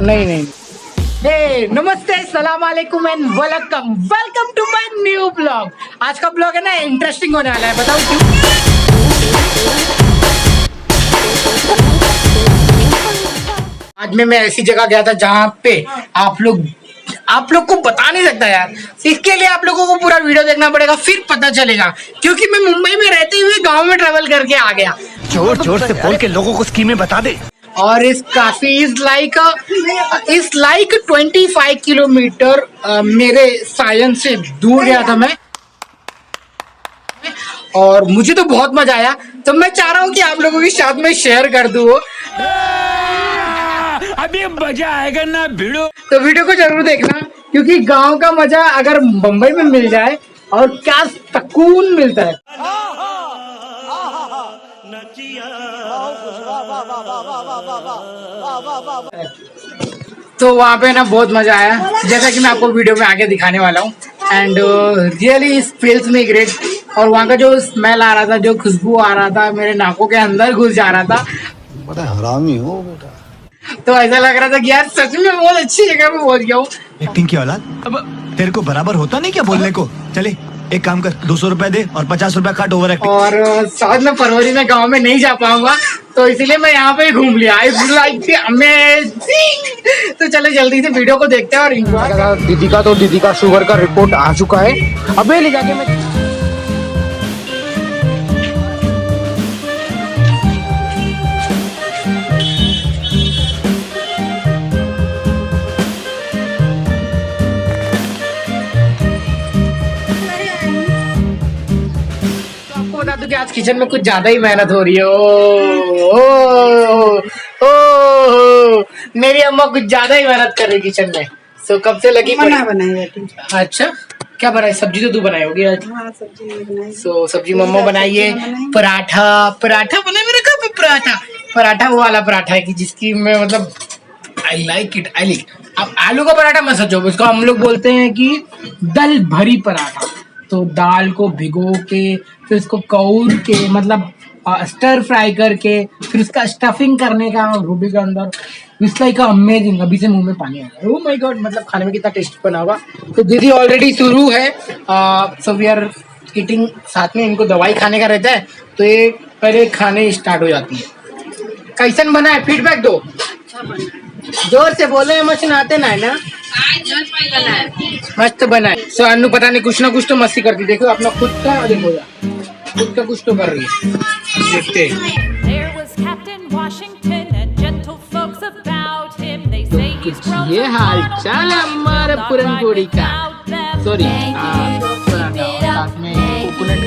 नहीं नहीं। हे नमस्ते, सलाम वालेकुम and welcome welcome to my new blog. आज का ब्लॉग है ना इंटरेस्टिंग होने वाला है, बताओ क्यों? आज मैं ऐसी जगह गया था जहाँ पे आप लोग को बता नहीं सकता यार। इसके लिए आप लोगों को पूरा वीडियो देखना पड़ेगा, फिर पता चलेगा। क्योंकि मैं मुंबई में रहते हुए गांव में ट्रेवल करके आ गया। जोर जोर से बोल के लोगों को स्कीमें बता दे। और इस काफी इज लाइक 25 किलोमीटर मेरे सायन से दूर गया था मैं, और मुझे तो बहुत मजा आया। तो मैं चाह रहा हूँ कि आप लोगों के साथ में शेयर कर दूँ। अभी मजा आएगा ना भिड़ो। तो वीडियो को जरूर देखना, क्योंकि गांव का मजा अगर मुंबई में मिल जाए और क्या सुकून मिलता है। तो वहाँ पे ना बहुत मजा आया, जैसा कि मैं आपको वीडियो में आगे दिखाने वाला हूँ। And really feels me great. और वहाँ का जो स्मेल आ रहा था, जो खुशबू आ रहा था, मेरे नाकों के अंदर घुस जा रहा था। बड़ा हरामी हो बेटा। तो ऐसा लग रहा था कि यार सच में बहुत अच्छी जगह पे पहुंच गया हूँ। एक्टिंग की औलाद, अब तेरे को बराबर होता नहीं क्या बोलने को। चले एक काम कर, 200 रुपए दे और 50 रुपए काट ओवर एक्टिंग। और साथ में फरवरी में गांव में नहीं जा पाऊंगा, तो इसीलिए मैं यहाँ पे घूम लिया। अमेजिंग। तो चलो जल्दी से वीडियो को देखते हैं और एंजॉय। दीदी का शुगर का रिपोर्ट आ चुका है। अबे ले जाके मैं बता दूं कि आज किचन में कुछ ज्यादा ही मेहनत हो रही है। ओ, मेरी अम्मा कुछ ज्यादा ही मेहनत कर रही है किचन में। सो कब से लगी बनाई। अच्छा, क्या बनाई? सब्जी तो तू बनाई होगी आज। हाँ, सब्जी बनाई। सो सब्जी मम्मा बनाई है। पराठा बना मेरे घर पे। पराठा वो वाला पराठा है कि जिसकी मैं मतलब आई लाइक इट। अब आलू का पराठा मत सोचो, उसको हम लोग बोलते हैं कि दल भरी पराठा। तो दाल को भिगो के फिर उसको कौर के मतलब स्टर फ्राई करके फिर उसका स्टफिंग करने का गोभी के अंदर। It's like amazing. अभी से मुंह में पानी आ रहा है। ओह माय गॉड, मतलब खाने में कितना टेस्टी बना होगा। तो दीदी ऑलरेडी शुरू है। सो वी आर ईटिंग साथ में। इनको दवाई खाने का रहता है, तो ये पहले खाने स्टार्ट हो जाती है। कैसन बना है? फीडबैक दो। जोर से बोले, मत सुनाते ना है ना। मस्त बना है। सो अनु पता नहीं कुछ ना कुछ तो मस्ती करती। देखो अपना खुद का देखो यार, खुद का कुछ तो कर रही है। देखते कुछ ये हाल चाल है हमारे पूरनपोड़ी का। सॉरी, साथ में कोकोनट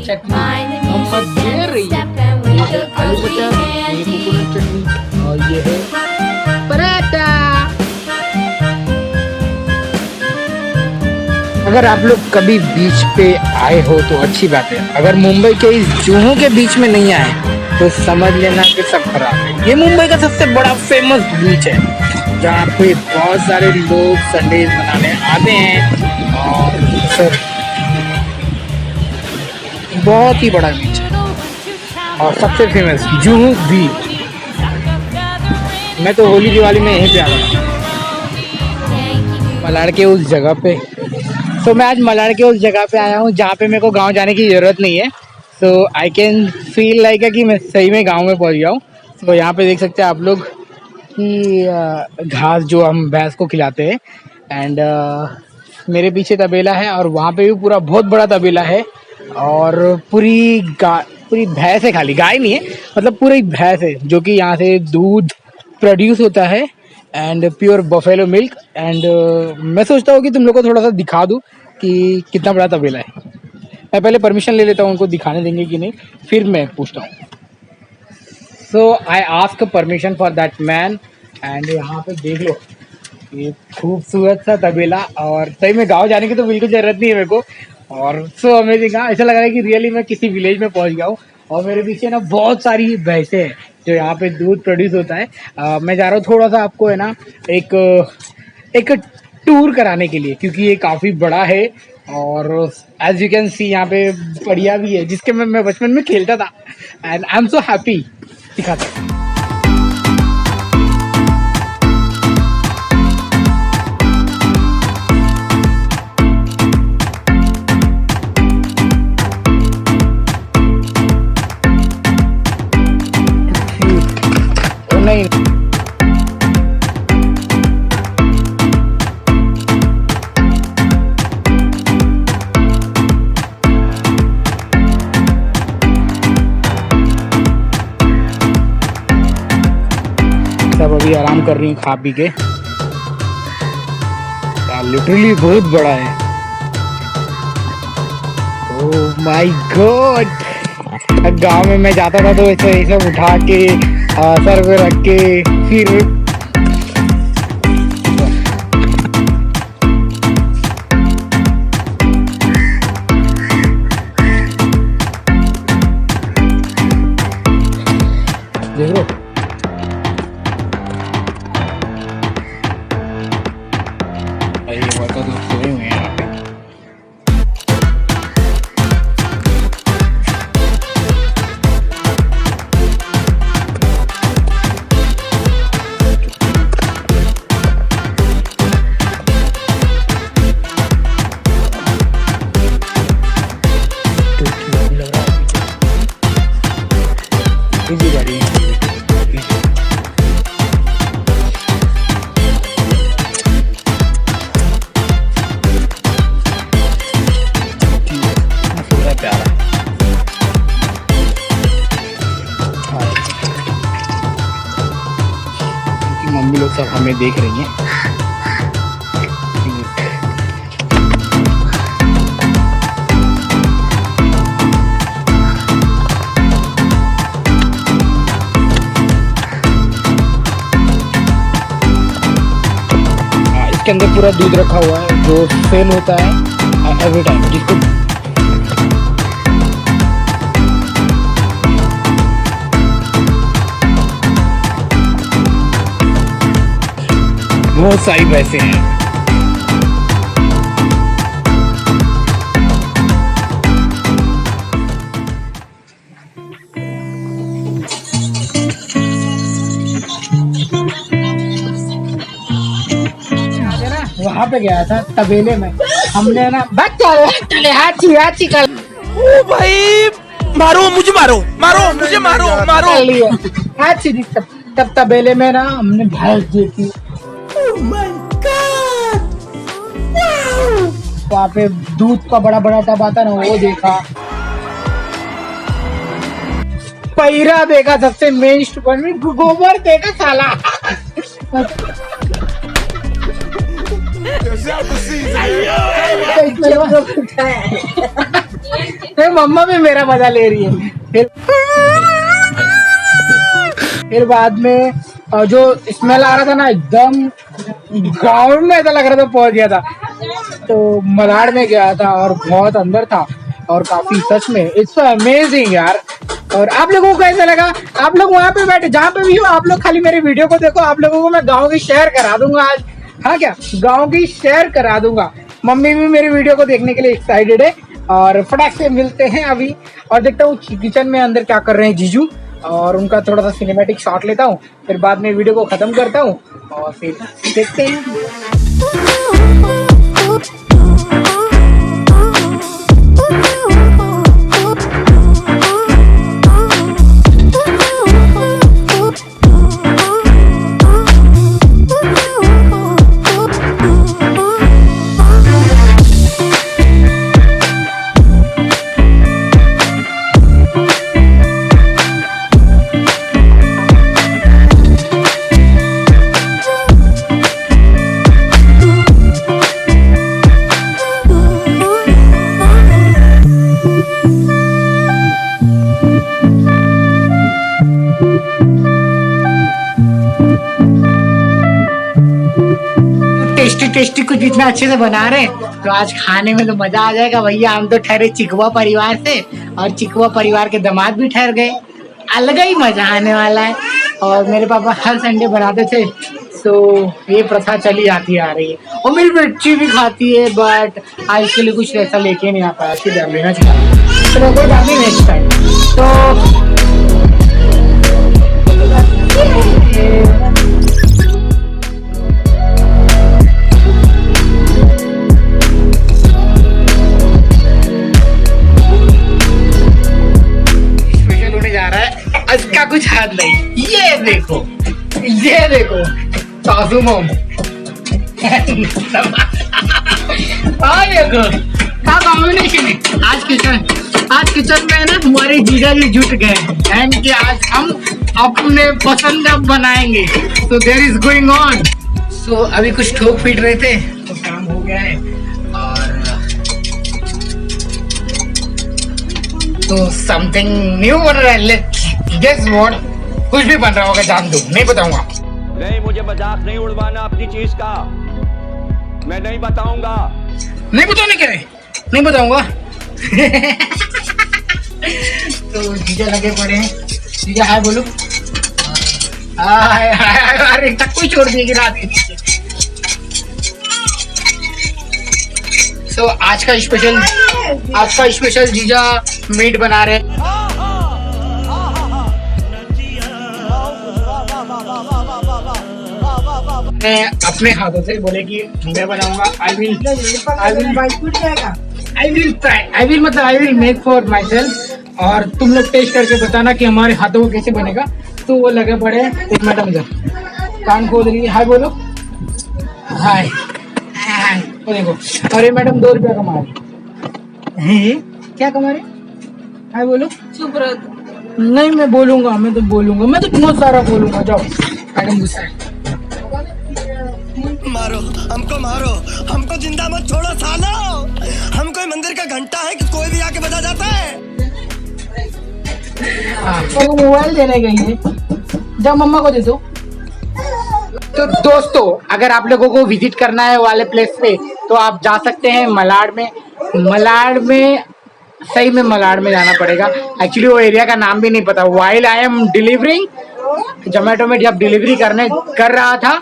चटनी हम दे रही है। ये आलू बटर, ये कोकोनट चटनी और ये है पराठा। अगर आप लोग कभी बीच पे आए हो तो अच्छी बात है। अगर मुंबई के इस जुहू के बीच में नहीं आए तो समझ लेना कि सब खराब है। ये मुंबई का सबसे बड़ा फेमस बीच है, जहाँ पे बहुत सारे लोग संडेज मनाने आते हैं। और सर बहुत ही बड़ा बीच है और सबसे फेमस जुहू बीच। मैं तो होली दिवाली में यहीं पे आ गया, मलाड़ के उस जगह पे। तो मैं आज मलाड़ के उस जगह पे आया हूँ जहाँ पे मेरे को गांव जाने की ज़रूरत नहीं है। सो आई कैन फील लाइक कि मैं सही में गांव में पहुँच गया हूँ। तो यहाँ पे देख सकते हैं आप लोग कि घास जो हम भैंस को खिलाते हैं। एंड मेरे पीछे तबेला है और वहाँ पे भी पूरा बहुत बड़ा तबेला है। और पूरी भैंस है, खाली गाय नहीं है, मतलब पूरी भैंस है जो कि यहाँ से दूध प्रोड्यूस होता है and pure buffalo milk. And मैं सोचता हूँ कि तुम लोग को थोड़ा सा दिखा दूँ कि कितना बड़ा तबेला है। मैं पहले परमिशन ले लेता हूँ, उनको दिखाने देंगे कि नहीं, फिर मैं पूछता हूँ। So I ask permission for that man. And यहाँ पे देख लो ये खूबसूरत सा तबेला। और सही में गाँव जाने की तो बिल्कुल ज़रूरत नहीं है मेरे को। और सो अमेजिंग, ऐसा लग रहा है कि रियली मैं किसी विलेज में पहुँच गया हूँ। और मेरे पीछे ना बहुत सारी भैंसें हैं जो यहाँ पे दूध प्रोड्यूस होता है। मैं जा रहा हूँ थोड़ा सा आपको है ना एक टूर कराने के लिए, क्योंकि ये काफ़ी बड़ा है। और एज यू कैन सी यहाँ पे बढ़िया भी है, जिसके मैं बचपन में खेलता था। And I am so happy. दिखाता हूँ। ही नहीं। सब अभी आराम कर रही हैं खा पी के। लिटरली बहुत बड़ा है। Oh my God. गांव में मैं जाता था तो ऐसे ये सब उठा के सर पे रख के फिर देख लो। सोए हुए हैं यहाँ पे। इजी गाड़ी है। मम्मी लोग सब हमें देख रही हैं। इसके अंदर पूरा दूध रखा हुआ है जो सेल होता है एवरी टाइम, जिसको बहुत सारी पैसे हैं। वहाँ पे गया था तबेले में, हमने ना चले हाथी कर। ओ भाई मारो मुझे, मारो मुझे, मारो हाथी तब तबेले में ना हमने भैंस देखी। वहाँ पे दूध का बड़ा बड़ा टब आता ना, वो देखा। पैरा देखा, सबसे मेन में गोबर देखा साला। मम्मा भी मेरा मजा ले रही है। फिर बाद में जो स्मेल आ रहा था ना, एकदम गाँव में ऐसा लग रहा था पहुंच गया था। तो मलाड में गया था और बहुत अंदर था और काफी सच में इट्स अमेजिंग यार। और आप लोगों को कैसा लगा? आप लोग वहाँ पे बैठे जहाँ पे भी हो, आप लोग खाली मेरे वीडियो को देखो। आप लोगों को मैं गाँव की शेयर करा दूंगा आज। हाँ क्या, गाँव की शेयर करा दूंगा। मम्मी भी मेरे वीडियो को देखने के लिए एक्साइटेड है। और फटाक से मिलते हैं अभी और देखता हूँ किचन में अंदर क्या कर रहे हैं जीजू, और उनका थोड़ा सा सिनेमैटिक शॉट लेता हूँ। फिर बाद में वीडियो को खत्म करता हूँ और फिर देखते हैं। टेस्टी कुछ इतना अच्छे से बना रहे हैं तो आज खाने में तो मजा आ जाएगा भैया। हम तो ठहरे चिकवा परिवार से और चिकवा परिवार के दामाद भी ठहर गए, अलग ही मजा आने वाला है। और मेरे पापा हर संडे बनाते थे, तो ये प्रथा चली आती आ रही है और मेरी बच्ची भी खाती है। बट आज इसके लिए कुछ ऐसा लेके नहीं आ पाया, सीधा लेना चाहिए। तो कोई बात नहीं, नेक्स्ट टाइम। तो इसका कुछ हाथ नहीं, ये देखो ये देखो सासू मोम। हाँ देखो क्या कॉम्बिनेशन है। आज किचन में ना हमारे जीजा जी जुट गए एंड कि आज हम अपने पसंद का बनाएंगे। तो देयर इज गोइंग ऑन। सो अभी कुछ ठोक पीट रहे थे तो काम हो गया है। और तो समथिंग न्यू बन रहा है। Let's guess what. कुछ भी बन रहा होगा, जान दो, नहीं बताऊंगा। नहीं, मुझे मजाक नहीं उड़वाना अपनी चीज का, मैं नहीं बताऊंगा। नहीं बताने क्या है, नहीं बताऊंगा। तो जीजा लगे पड़े हैं। जीजा हाय बोलो। हाय हाय। अरे तक कोई छोड़ दिएगी रात के नीचे। सो आज का स्पेशल जीजा मीट बना रहे हैं। अपने हाथों से बोले कि मैं बनाऊंगा। I will make for my self. और तुम लोग टेस्ट करके बताना कि हमारे हाथों को कैसे बनेगा। तो वो लगे पड़े हैं। एक मैडम इधर कान खोल रही है। हाय बोलो। हाय हाय। वो देखो। अरे मैडम 2 रुपया कमा रही है। क्या कमा रहे? हाय बोलो। चुप रहो। नहीं मैं बोलूंगा, मैं तो बहुत सारा बोलूंगा। जाओ। मैडम गुस्सा है। मारो हमको जिंदा मत छोड़ो सालो। हम कोई मंदिर का घंटा है कि कोई भी आके बजा जाता है। तो मोबाइल देने गई है, जब मम्मा को दे दो। तो दोस्तों अगर आप लोगों को विजिट करना है वाले प्लेस पे तो आप जा सकते हैं मलाड में। सही में मलाड में जाना पड़ेगा। एक्चुअली वो एरिया का नाम भी नहीं पता। While I am delivering Zomato में, जब डिलीवरी कर रहा था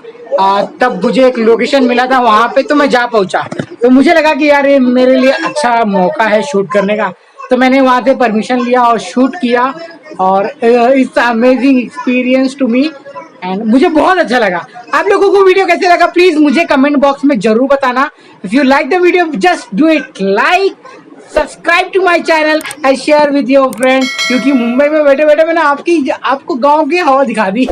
तब मुझे एक लोकेशन मिला था वहाँ पे, तो मैं जा पहुँचा। तो मुझे लगा कि यार ये मेरे लिए अच्छा मौका है शूट करने का। तो मैंने वहाँ से परमिशन लिया और शूट किया। और it's amazing experience to me and मुझे बहुत अच्छा लगा। आप लोगों को वीडियो कैसे लगा प्लीज मुझे कमेंट बॉक्स में जरूर बताना। If you like the video just do it like, subscribe to my channel and share with your friends. क्योंकि मुंबई में बैठे बैठे मैंने आपको गांव की हवा दिखा दी।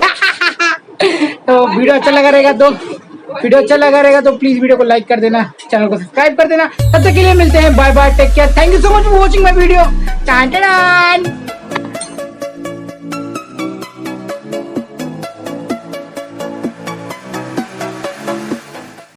तो वीडियो अच्छा लगा रहेगा तो प्लीज वीडियो को लाइक कर देना, चैनल को सब्सक्राइब कर देना। तब तक के लिए मिलते हैं, bye bye, take care, thank you so much for watching my video.